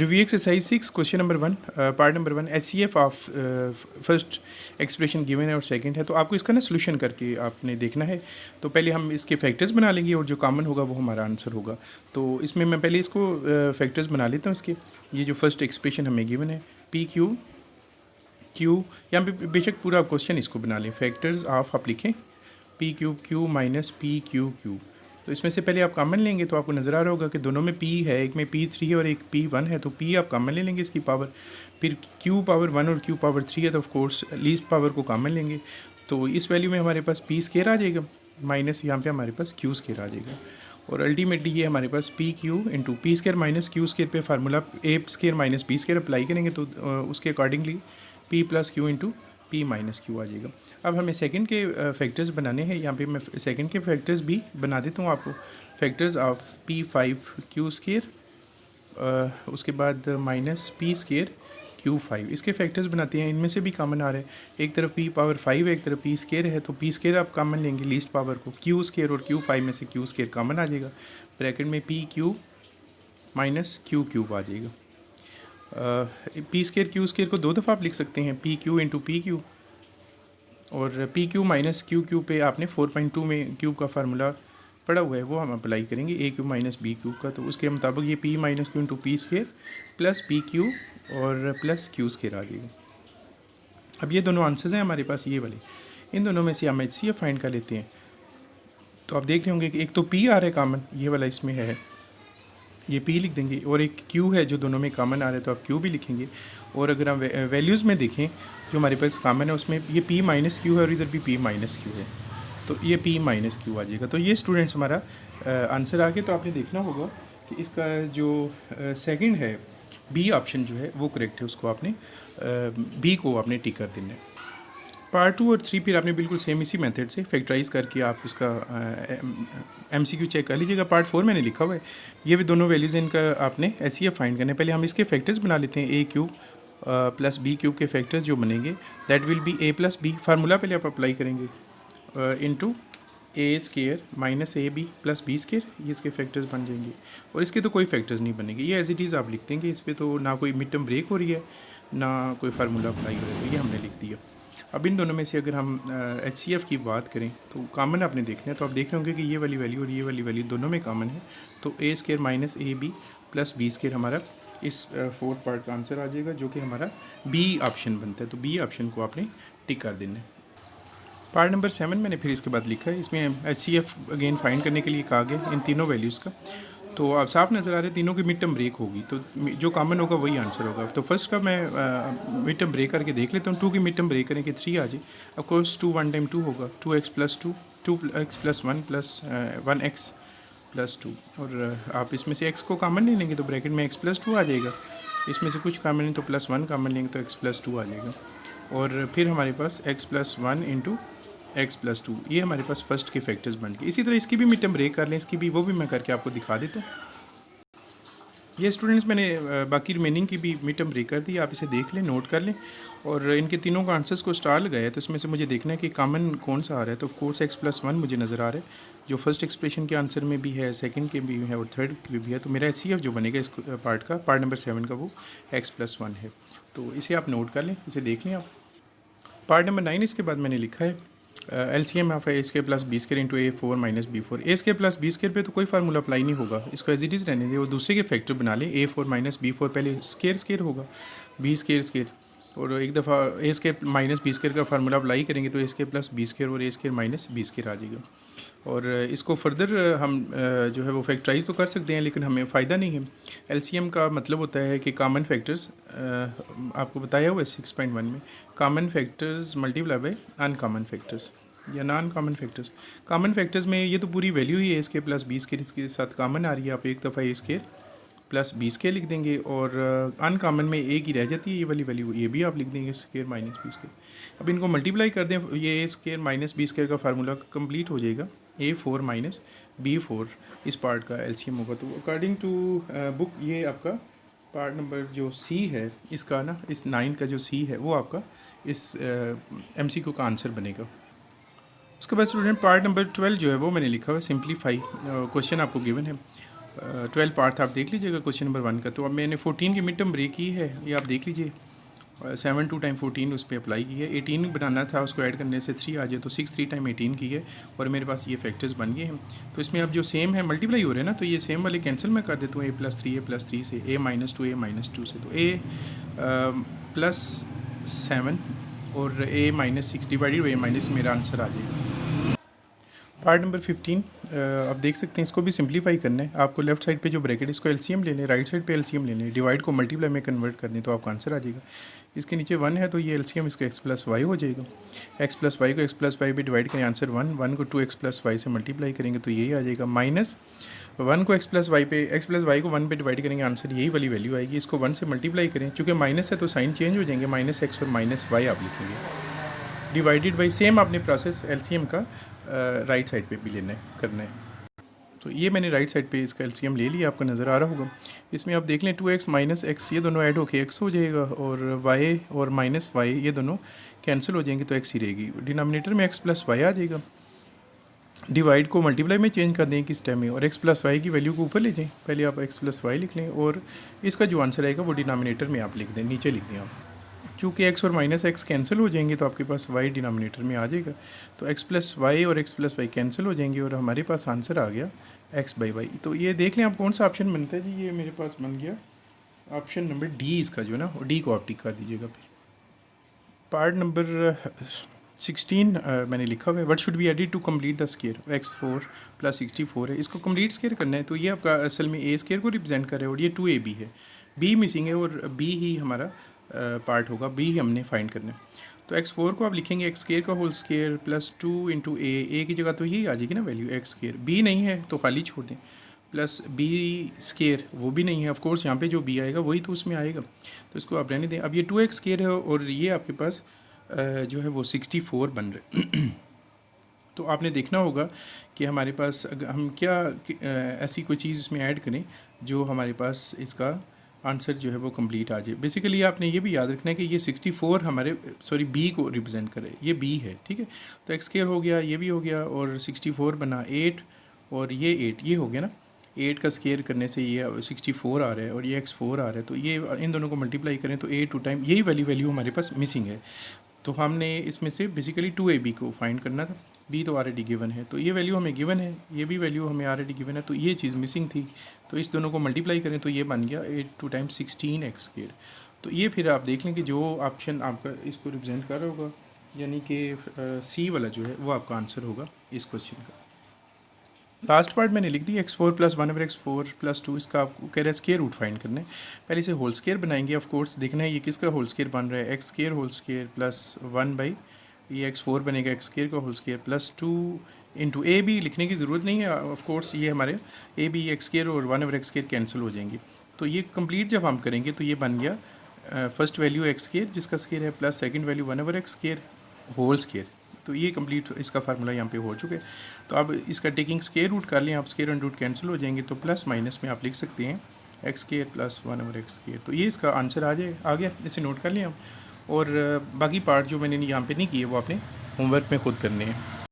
Review exercise 6 question number 1 part number 1 HCF of first expression given है और second है। तो आपको इसका ना सोल्यूशन करके आपने देखना है। तो पहले हम इसके फैक्टर्स बना लेंगे और जो कॉमन होगा वो हमारा आंसर होगा। तो इसमें मैं पहले इसको फैक्टर्स बना लेता हूँ इसके। ये जो फर्स्ट एक्सप्रेशन हमें गिवन है पी क्यू यहाँ पे बेशक पूरा क्वेश्चन इसको बना लें। फैक्टर्स ऑफ आप लिखें P Q minus P Q. तो इसमें से पहले आप कॉमन लेंगे तो आपको नज़र आ रहा होगा कि दोनों में p है, एक में p3 है और एक p1 है। तो p आप कॉमन ले लेंगे इसकी पावर, फिर q पावर 1 और q पावर 3 है तो ऑफ कोर्स लीस्ट पावर को कॉमन लेंगे। तो इस वैल्यू में हमारे पास p स्केयर आ जाएगा माइनस यहाँ पे हमारे पास q स्केयर आ जाएगा। और अल्टीमेटली ये हमारे पास P Q into P square minus Q square पे formula A square minus B square apply करेंगे तो उसके accordingly P plus Q into P minus Q आ जाएगा। अब हमें सेकंड के फैक्टर्स बनाने हैं। यहाँ पे मैं सेकंड के फैक्टर्स भी बना देता हूँ आपको। Factors of p5 Q square, उसके बाद माइनस पी स्केयर q5, इसके फैक्टर्स बनाते हैं। इनमें से भी कॉमन आ रहा है, एक तरफ p पावर 5 है एक तरफ p स्केयर है। तो p स्केयर आप कॉमन लेंगे लीस्ट पावर को, q स्केयर और q5 में से q स्केयर कॉमन आ जाएगा। ब्रैकेट में P Q minus Q cube आ जाएगा। पी स्केयर क्यू स्केयर को दो दफ़ा आप लिख सकते हैं, P Q into P Q, और P Q minus Q Q पे आपने 4.2 में क्यूब का फार्मूला पड़ा हुआ है वो हम अप्लाई करेंगे ए क्यू माइनस बी क्यूब का। तो उसके मुताबिक ये P minus Q into P square plus P Q और प्लस क्यू स्केयर आ जाएगा। अब ये दोनों आंसर्स हैं हमारे पास ये वाले, इन दोनों में से हम HCF फाइंड कर लेते हैं। तो आप देख रहे होंगे कि एक तो पी आ रहा है कॉमन, ये वाला इसमें है, ये p लिख देंगे, और एक q है जो दोनों में कॉमन आ रहा है तो आप q भी लिखेंगे। और अगर हम वैल्यूज़ में देखें जो हमारे पास कॉमन है उसमें ये p माइनस क्यू है और इधर भी p माइनस क्यू है, तो ये p माइनस क्यू आ जाएगा। तो ये स्टूडेंट्स हमारा आंसर आ गया। तो आपने देखना होगा कि इसका जो सेकंड है b ऑप्शन जो है वो करेक्ट है, उसको आपने b को आपने टिक कर देना है। पार्ट 2 और 3 फिर आपने बिल्कुल सेम इसी मेथड से फैक्टराइज करके आप इसका MCQ चेक कर लीजिएगा। पार्ट 4 मैंने लिखा हुआ है, ये भी दोनों वैल्यूज़ इनका आपने HCF फाइंड करना है। पहले हम इसके फैक्टर्स बना लेते हैं, A cube plus B cube के फैक्टर्स जो बनेंगे that will be a plus B, formula पहले आप अप्लाई करेंगे into A square minus A B plus B square, ये इसके फैक्टर्स बन जाएंगे। और इसके तो कोई फैक्टर्स नहीं बनेंगे, ये एज इट इज़ आप लिख देंगे। इस पर तो ना कोई मिड टर्म ब्रेक हो रही है ना कोई फार्मूला अप्लाई हो रहा है, तो ये हमने लिख दिया। अब इन दोनों में से अगर हम HCF की बात करें तो कॉमन आपने देखना है। तो आप देख रहे होंगे कि ये वाली वैल्यू और ये वाली वैल्यू दोनों में कॉमन है। तो A square minus A B plus B square हमारा इस फोर्थ पार्ट का आंसर आ जाएगा, जो कि हमारा बी ऑप्शन बनता है। तो बी ऑप्शन को आपने टिक कर देना है। पार्ट नंबर 7 मैंने फिर इसके बाद लिखा है, इसमें HCF अगेन फाइंड करने के लिए कहा गया इन तीनों वैल्यूज़ का। तो आप साफ नज़र आ रहे हैं तीनों की मिड टर्म ब्रेक होगी, तो जो कॉमन होगा वही आंसर होगा। तो फर्स्ट का मैं मिड टर्म ब्रेक करके देख लेता हूँ। 2 की मिड टर्म ब्रेक करें कि 3 आ जाए, ऑफ कोर्स 2 1 टाइम 2 होगा, 2x plus 2, 2x plus 1 plus 1x plus 2, और आप इसमें से x को कॉमन ले लेंगे तो ब्रैकेट में x प्लस 2 आ जाएगा। इसमें से कुछ कॉमन है तो प्लस 1 कॉमन लेंगे तो x प्लस 2 आ जाएगा। और फिर हमारे पास x plus 1 into x plus 2, ये हमारे पास फर्स्ट के फैक्टर्स बन गए। इसी तरह इसकी भी मिड टर्म ब्रेक कर लें, इसकी भी, वो भी मैं करके आपको दिखा देता हूँ। ये स्टूडेंट्स मैंने बाकी रिमेनिंग की भी मिड टर्म ब्रेक कर दी, आप इसे देख लें, नोट कर लें। और इनके तीनों का आंसर्स को स्टार लगाया तो इसमें से मुझे देखना है कि कॉमन कौन सा आ रहा है। तो ऑफ कोर्स x प्लस 1 मुझे नज़र आ रहा है, जो फर्स्ट एक्सप्रेशन के आंसर में भी है, सेकंड के भी है और थर्ड के भी है। तो मेरा HCF जो बनेगा इस पार्ट का, पार्ट नंबर 7 का, वो x प्लस 1 है। तो इसे आप नोट कर लें, इसे देख लें आप। पार्ट नंबर 9 इसके बाद मैंने लिखा है LCM of A square plus B square into A4 minus B4। A square plus B square पे तो कोई फार्मूला अप्लाई नहीं होगा, इसको एज इट इज़ रहने दें। वो दूसरे के फैक्टर बना लें, A4 माइनस B4, पहले स्केयर स्केयर होगा, बी स्केयर स्केयर, और एक दफ़ा A square minus B square का फार्मूला अप्लाई करेंगे तो A square plus B square और ए स्केयर माइनस बी स्केयर आ जाएगा। और इसको फर्दर हम जो है वो फैक्टराइज तो कर सकते हैं, लेकिन हमें फ़ायदा नहीं है। LCM का मतलब होता है कि कॉमन फैक्टर्स, आपको बताया हुआ है 6.1 में, common factors multiply by uncommon factors या non common factors. Common factors में ये तो पूरी वैल्यू ही है, A square plus B square इसके साथ कॉमन आ रही है, आप एक दफ़ा A square plus B square लिख देंगे, और अनकॉमन में एक ही रह जाती है ये वाली वैल्यू, ये भी आप लिख देंगे स्केयर माइनस बी स्केयर। अब इनको मल्टीप्लाई कर दें, ये ए स्केयर माइनस बी स्केयर का फार्मूला कंप्लीट हो जाएगा, A4 माइनस B4 इस पार्ट का LCM होगा। तो अकॉर्डिंग टू बुक ये आपका पार्ट नंबर जो C है इसका ना, इस 9 का जो C है वो आपका इस MCQ का आंसर बनेगा। उसके बाद स्टूडेंट पार्ट नंबर 12 जो है वो मैंने लिखा हुआ है सिंप्लीफाई, क्वेश्चन आपको गिवन है 12 पार्ट आप देख लीजिएगा क्वेश्चन नंबर 1 का। तो अब मैंने 14 की मिड टर्म ब्रेक की है, ये आप देख लीजिए। 7 2 टाइम 14 उस पर अप्लाई की है। 18 बनाना था, उसको ऐड करने से 3 आ जाए, तो 6 3 टाइम 18 की है और मेरे पास ये फैक्टर्स बन गए हैं। तो इसमें अब जो सेम है मल्टीप्लाई हो रहे हैं ना, तो ये सेम वाले कैंसिल मैं कर देता हूँ। a+3 से a-2 से, तो a+7 और a-6 डिवाइडेड बाई a- मेरा आंसर आ जाएगा। पार्ट नंबर 15 आप देख सकते हैं, इसको भी सिंप्लीफाई करना है आपको। लेफ्ट साइड पे जो ब्रैकेट इसको एलसीएम ले लें, राइट साइड पे एलसीएम ले लें, डिवाइड को मल्टीप्लाई में कन्वर्ट कर दें तो आपका आंसर आ जाएगा। इसके नीचे 1 है तो ये एलसीएम इसका x+y हो जाएगा। x+y को x+y पे डिवाइड करें, आंसर 1 को 2x+y से मल्टीप्लाई करेंगे तो यही आ जाएगा। -1 को x+y को 1 पे डिवाइड करेंगे, आंसर यही वाली वैल्यू आएगी। इसको 1 से मल्टीप्लाई करें, चूँकि माइनस है तो साइन चेंज हो जाएंगे, -x और -y आप लिखेंगे। डिवाइडेड बाई सेम आपने प्रोसेस एलसीएम का राइट साइड पे भी लेना है, करना है। तो ये मैंने राइट साइड पे इसका एलसीएम ले लिया, आपको नज़र आ रहा होगा। इसमें आप देख लें 2x -x ये दोनों ऐड होके x हो जाएगा और y और -y ये दोनों कैंसिल हो जाएंगे तो x ही रहेगी। डिनोमिनेटर में x+y आ जाएगा। डिवाइड को मल्टीप्लाई में चेंज कर दें किस टाइम में, और x+y की वैल्यू को ऊपर ले जाएं। पहले आप x+y लिख लें और इसका जो आंसर आएगा वो डिनोमिनेटर में आप लिख दें, नीचे लिख दें आप। चूँकि x और -x कैंसिल हो जाएंगे तो आपके पास y डिनोमिनेटर में आ जाएगा। तो x+y और x+y कैंसिल हो जाएंगे और हमारे पास आंसर आ गया x/y। तो ये देख लें आप कौन सा ऑप्शन बनता है जी। ये मेरे पास बन गया ऑप्शन नंबर डी, इसका जो है ना, डी को आप टिक कर दीजिएगा। फिर पार्ट नंबर 16 मैंने लिखा हुआ है, what should be added to complete the square. x4 + 64 है, इसको कंप्लीट स्क्वायर करना है। तो ये आपका असल में a स्क्वायर को रिप्रेजेंट कर रहा है और ये 2ab है। b मिसिंग है और b ही हमारा पार्ट होगा, b ही हमने फाइंड करना है। तो x4 को आप लिखेंगे x² का होल स्क्वायर +2 × a की जगह तो यही आ जाएगी ना वैल्यू x²। b नहीं है तो खाली छोड़ दें, प्लस b² वो भी नहीं है, ऑफ कोर्स यहाँ पे जो b आएगा वही तो उसमें आएगा, तो इसको आप रहने दें। अब ये 2x² है और ये आपके पास जो है वो 64 बन रहे। तो आपने देखना होगा कि हमारे पास अगर हम क्या ऐसी कोई चीज़ इसमें ऐड करें जो हमारे पास इसका आंसर जो है वो कंप्लीट आ जाए। बेसिकली आपने ये भी याद रखना है कि ये 64 हमारे बी को रिप्रेजेंट करे, ये बी है, ठीक है। तो x² हो गया, ये भी हो गया और 64 बना 8 और ये 8 ये हो गया ना। 8 का स्क्वायर करने से ये 64 आ रहा है और ये x4 आ रहा है, तो ये इन दोनों को मल्टीप्लाई करें तो 8 2 टाइम यही वाली वैल्यू हमारे पास मिसिंग है। तो हमने इसमें से बेसिकली 2ab को फाइंड करना था, b तो ऑलरेडी गिवन है, तो ये वैल्यू हमें गिवन है, ये भी वैल्यू हमें ऑलरेडी गिवन है, तो ये चीज़ मिसिंग थी। तो इस दोनों को मल्टीप्लाई करें तो ये बन गया 8 2 टाइम 16x²। तो ये फिर आप देख लें कि जो ऑप्शन आपका इसको रिप्रेजेंट कर रहा होगा, यानी कि सी वाला जो है वो आपका आंसर होगा इस क्वेश्चन का। लास्ट पार्ट मैंने लिख दी x4 + 1/x4 + 2, इसका आपको कह रहा है स्क्वायर रूट फाइंड करना है। पहले से होल स्क्वायर बनाएंगे, ऑफ कोर्स देखना है ये किसका होल स्क्वायर बन रहा है। x² होल स्क्वायर प्लस 1 ये x4 बनेगा x² का होल स्क्वायर +2 × a b लिखने की ज़रूरत नहीं है, ऑफ कोर्स ये हमारे a b x² और 1/x² कैंसिल हो जाएंगे। तो ये कंप्लीट जब हम करेंगे तो ये बन गया फर्स्ट वैल्यू x² जिसका स्क्वायर है plus second value 1/x² whole square. तो ये कंप्लीट इसका फार्मूला यहाँ पे हो चुके हैं। तो अब इसका टेकिंग स्क्वायर रूट कर लें आप, स्क्वायर एंड रूट कैंसिल हो जाएंगे, तो प्लस माइनस में आप लिख सकते हैं x² + 1/x²। तो ये इसका आंसर आ गया, इसे नोट कर लें आप। और बाकी पार्ट जो मैंने यहाँ पे नहीं किए वो आपने होमवर्क में खुद करने हैं।